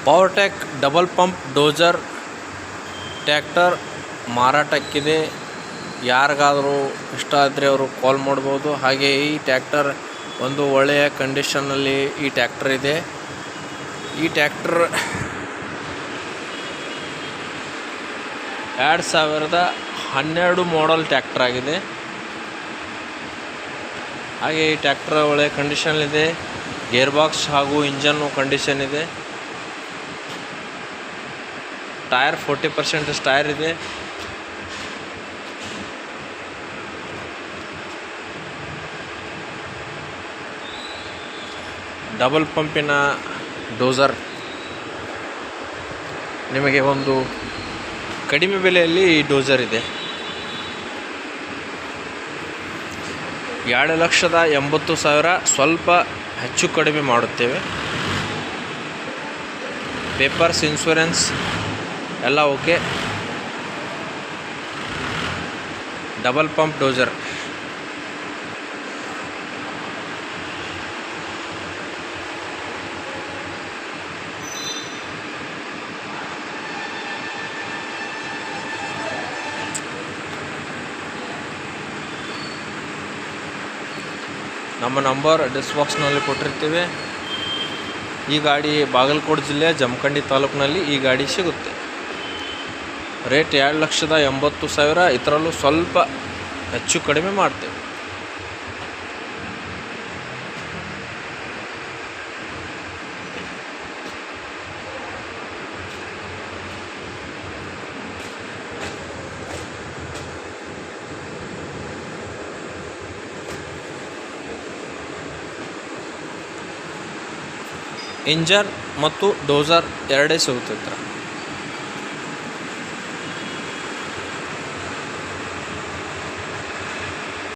ಪವರ್ಟೆಕ್ double pump dozer tractor ಮಾರಾಟಕ್ಕಿದೆ. ಯಾರಿಗಾದರೂ ಇಷ್ಟ ಆದರೆ ಅವರು ಕಾಲ್ ಮಾಡ್ಬೋದು. ಹಾಗೆ ಈ ಟ್ರ್ಯಾಕ್ಟರ್ ಒಂದು ಒಳ್ಳೆಯ ಕಂಡೀಷನ್ನಲ್ಲಿ ಈ ಟ್ರ್ಯಾಕ್ಟರ್ ಇದೆ. ಈ ಟ್ರ್ಯಾಕ್ಟರ್ 2012 ಮಾಡೆಲ್ ಟ್ರ್ಯಾಕ್ಟರ್ ಆಗಿದೆ. ಹಾಗೆ ಈ ಟ್ರ್ಯಾಕ್ಟರ್ ಒಳ್ಳೆಯ ಕಂಡೀಷನಲ್ಲಿದೆ. ಗೇರ್ ಬಾಕ್ಸ್ ಹಾಗೂ ಇಂಜನ್ನು ಕಂಡೀಷನ್ ಇದೆ. ಟೈರ್ 40% ಟೈರ್ ಇದೆ. ಡಬಲ್ ಪಂಪಿನ ಡೋಸರ್ ನಿಮಗೆ ಒಂದು ಕಡಿಮೆ ಬೆಲೆಯಲ್ಲಿ ಈ ಡೋಸರ್ ಇದೆ. 2,80,000 ಸ್ವಲ್ಪ ಹೆಚ್ಚು ಕಡಿಮೆ ಮಾಡುತ್ತೇವೆ. ಪೇಪರ್ಸ್, ಇನ್ಶೂರೆನ್ಸ್ ಎಲ್ಲ ಓಕೆ. ಡಬಲ್ ಪಂಪ್ ಡೋಸರ್ ನಮ್ಮ ನಂಬರ್ ಡಿಸ್ಕ್ರಿಪ್ಷನಲ್ಲಿ ಕೊಟ್ಟಿರ್ತೀವಿ. ಈ ಗಾಡಿ ಬಾಗಲಕೋಟೆ ಜಿಲ್ಲೆಯ ಜಮಖಂಡಿ ತಾಲೂಕಿನಲ್ಲಿ ಈ ಗಾಡಿ ಸಿಗುತ್ತೆ. ರೇಟ್ 2,80,000. ಇದರಲ್ಲೂ ಸ್ವಲ್ಪ ಹೆಚ್ಚು ಕಡಿಮೆ ಮಾಡ್ತೇವೆ. ಇಂಜನ್ ಮತ್ತು ಡೋಸರ್ ಎರಡೇ ಸಿಗುತ್ತದೆ.